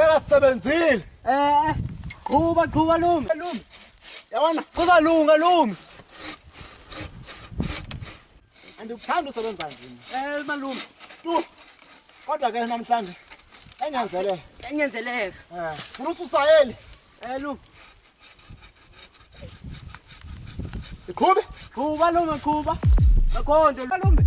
Akasebenzile. Qhuba lume. Yabona? Kuzalunga lume. Andikuthanda usebenza nzima. Malume. Tu. Kodwa ke namhlanje Enyenzeleka. Funa ususayeli. Lume. Ikhube? Qhuba lume qhuba. Akhondo lume.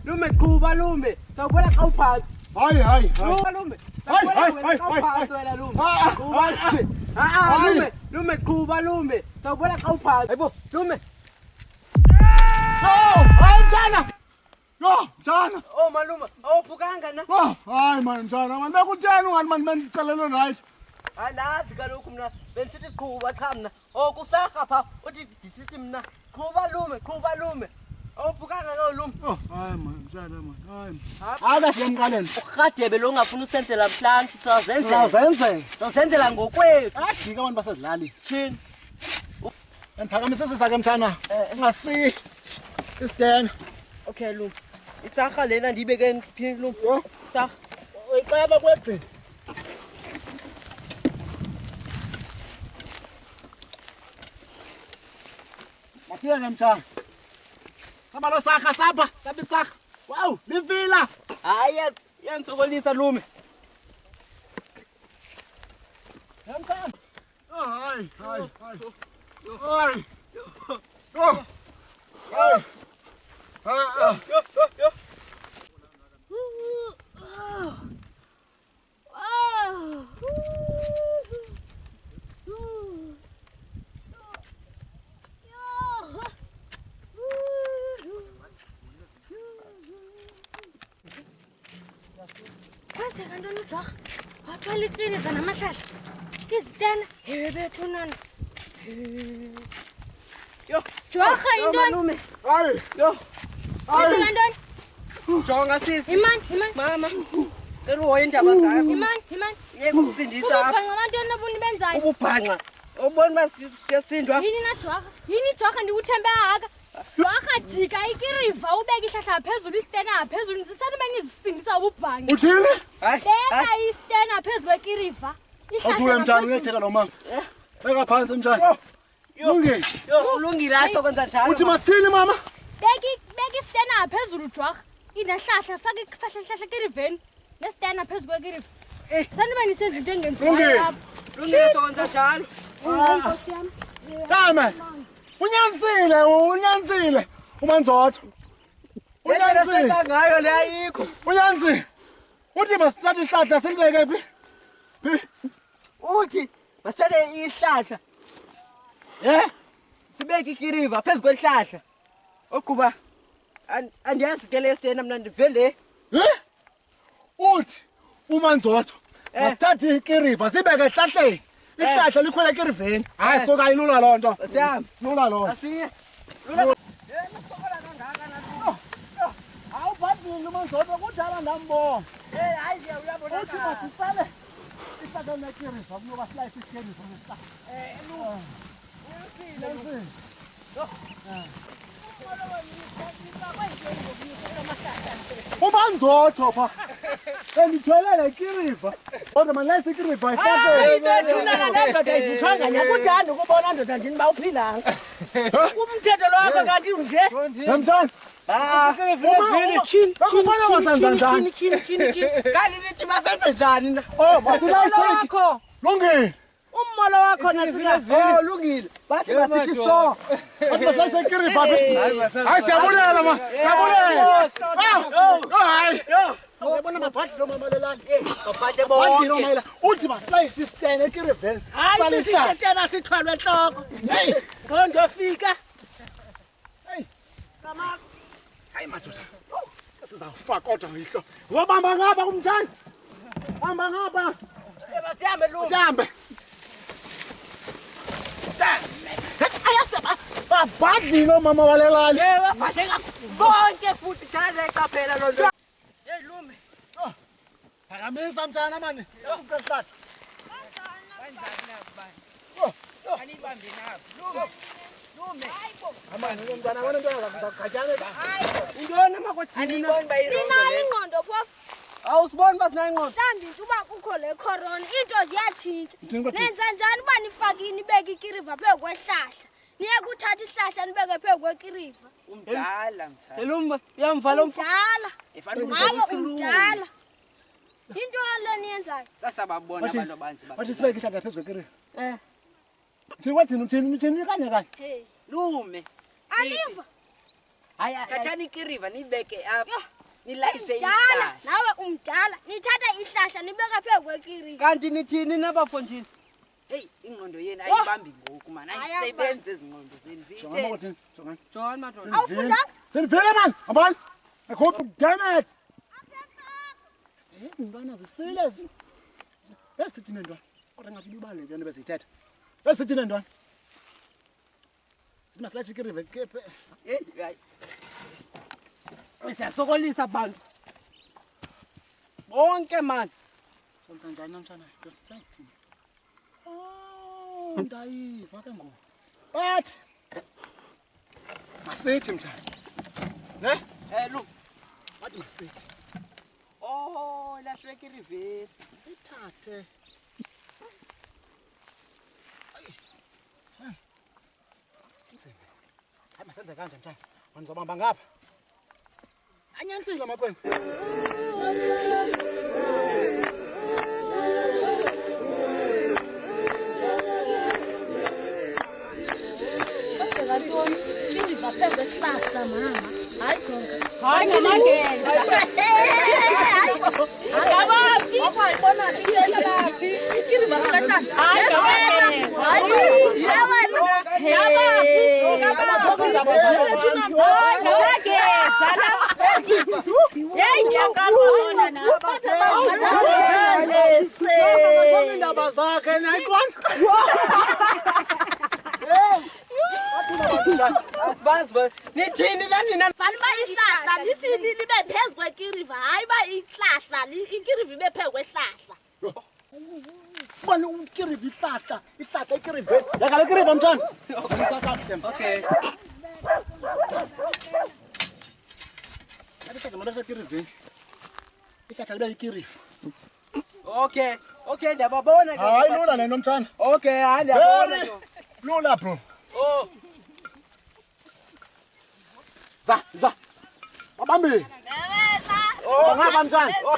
Lume qhuba lume. Sawubona xa uphansi. Hayi. Lume. Lume qhuba lume. Sawubona xa uphansi. Hayibo lume. Hayi mntana. Yo, mntana. Oh malume, awuphukanga na? Hayi man mntana, man bekutheni ungani man mendicelele right. Alazi kaloku mna benisithi qhuba cha mna. Kusarha pha uthi ndisithi mna qhuba lume. Awuphukanga ke lume. Hayi man mntana man. Hayi. Akahle emqaleni. Urhadebe lo ungafuna usenzela namhlanje Sizenzela ngokwethu. Ajika abantu basedlali. Thini? Endiphakamisisa ke mntana. Ungasiyi isidena. Okay lume. Isarha lena ndiyibeke phi lume? Sarha. Uyixeba kwegcini. Masiye ke mntana. Saba lo sakha sapha, sabisakha. Wow, livila. Hayi yansokolisa lume. Mntana. Hayi. Kwenzeka ntoni ujwarha? Wathwala iqiniva namahlahla. Izitena hebethunana. Yo, Jwarha intoni? Hayi. Yo. Kwenzeka ntoni? Jonga sisi. Imani. Mama. Eruhoye indaba zakho. Imani. Yeke usindisa apha. Ububhanqa abantwana nobuni benzayo. Ububhanqa. Ubona uba siyasindwa. Yini na jwarha? Yini jwarha ndikuthembe haka? Jwarha jika ikiriva ubeka ihlahla phezulu isitena phezulu. Sisani bengizisindisa ububhanqa. Uthini? Beka isitena phezulu ekiriva. Awuthule mntana uyetheka lo mama. Beka phansi mntana. Lungile. Ulungile asokwenza njalo. Uthi masithini mama? Beka isitena phezulu jwarha. Inahlahla faka ihlahla ekiriveni. Nesitena phezulu kwekiriva. Sani benisenza into engenziwayo lapha. Lungile asokwenza njalo. Nkosi yami. Dame. Unyanisile. Umanzotho. Lendlela senza ngayo le ayikho. Unyanisile. Uthi masithathe ihlahla silibeke phi? Uthi masithathe ihlahla. Sibeke ikiriva phezu kwehlahla. Oqhuba andiyazi ke le stena mina ndivele. Uthi umanzotho masithathe ikiriva sibeke ehlahleni. Ihlahla likhwela ekiriveni. Hayi soka ilula loo nto. Siyami. Lula loo. Asiye. Lula. Awubhadili umanzotho kudala ndambona. Hayi uyabona. Uthi masicale ihlahla lekiriva kunoba slice ikiriva nesihlahla. Umanzotho pha. Endithwelele ikiriva. Kodwa manilese ikiriva Hayi bethuna le ndoda ivuthwanga nyakuthanda ukubona ndoda ndini bawuphilanga. Umthetho lo wakho kanti nje. Mntana. Chini. Chini. Kanti nithi basenze njani na? Masilayise. Lungile. Ummolo wakho natsika. Lungile. Bathi basithi so. Bathi basilayise ikiriva. Hayi siyabulela ma. Siyabulela. Hayi. Uyabona mabhadli lo mama lelani. Babhade bonke. Bonke. Uthi basilayise isitene ekiriveni. Hayi bisithetena sithwalwe enhloko. Hey. Ngondofika. Hey. Kama. Hayi madoda. Sizawufa kodwa ngihlo. Wabamba ngapha kumthandi. Hamba ngapha. Sihambe lu. Sihambe. Ayaseba. Babhadli lo mama walelani. Babhade bonke futhi thale qaphela lo nto. Hey lume. Phakamisa mntana mani. Ukuqehlahla. Kanjani na bani? Alibambe naphi? Lume. Hayibo. Amani umntwana wena ntwana ngagajane. Intoni makwathini? Aniboni bayiro. Ninayo ingqondo phofu. Awusiboni uba sinayo ingqondo. Mhlawumbi nje uba kukho le corona into ziyatshintsha. Uthini kodwa? Nenza njani uba nifakile nibeke ikiriva phezu kwehlahla? Niye kuthatha ihlahla nibeke phezu kwekiriva. Umdala mthanda. Elumba uyamvala Umdala. Efanele Hayi ukuthi umdala. Into le niyenzayo. Sasa babona abantu abanje Wathi sibeke ihlahla phezulu kwekiri. eh Uthini kanye. Hey. lume. Aliva. hayi Thathani ikiriva nibeke apha. Yo. Nilayise Umdala. ihlahla. Nawe umdala. Nithatha ihlahla nibeka phezu kwekiriva. kanti nithini nabafonjini? Hey, ingqondo yenu ayibambi ngoku man. Ayisebenze izingqondo zenu Jonga zithe. ukuthi jonga. John madod. Awufunda? Sendivile man. Abani? Akhopha damn it. Izintwana zisilezi. Besithi nendwana. Kodwa ngathi libaleke yona bezithetha. Besithi nendwana. Simaslash ikirive kepe. Hey, hayi. Siyasokolisa abantu. Bonke man. Sonke njani namtshana? Yosithathini. Oh, ndayiva ke ngoku. But masithi mtshana. Ne? Lu. Wathi masithi. Oh, lahleka iriveni. Sithathe. Nzima. Hayi masenze kanje mtshana. Wanizobamba ngapha. Anyanisile amaqwena. Kwenzeka ntoni? Ikiriva phezu kwesihlahla mama. Hayi jonga. Hayi ngamageza. Ngabaphi? Awayibona phi? Ikiriva phezu kwesihlahla. Hayi Nesithela. ngamageza. Hayi. Yewena. Ngabaphi? Hayi ngamageza la. Yeyi ngiyakabona na. Indaba zakhe nayiqonda. Asibazi ba. Nithini la nina? Fanele uba ihlahla lithi libe phezu kwekiriva. Hayi uba ihlahla ikiriva ibe phezu kwehlahla. Bani ukiriva ihlahla ikirive. Yakala ikiriva mtshana. Okay. Abiseke mara sekiriveni. Ihlahla libe ikiriva. Okay. Okay, ndiyababona ke. Hayi lula lento mtshana. Okay, hayi ndiyabona. Very lula bro. Oh. Za. Babambe. Oh, Ngaba mtshana. oh.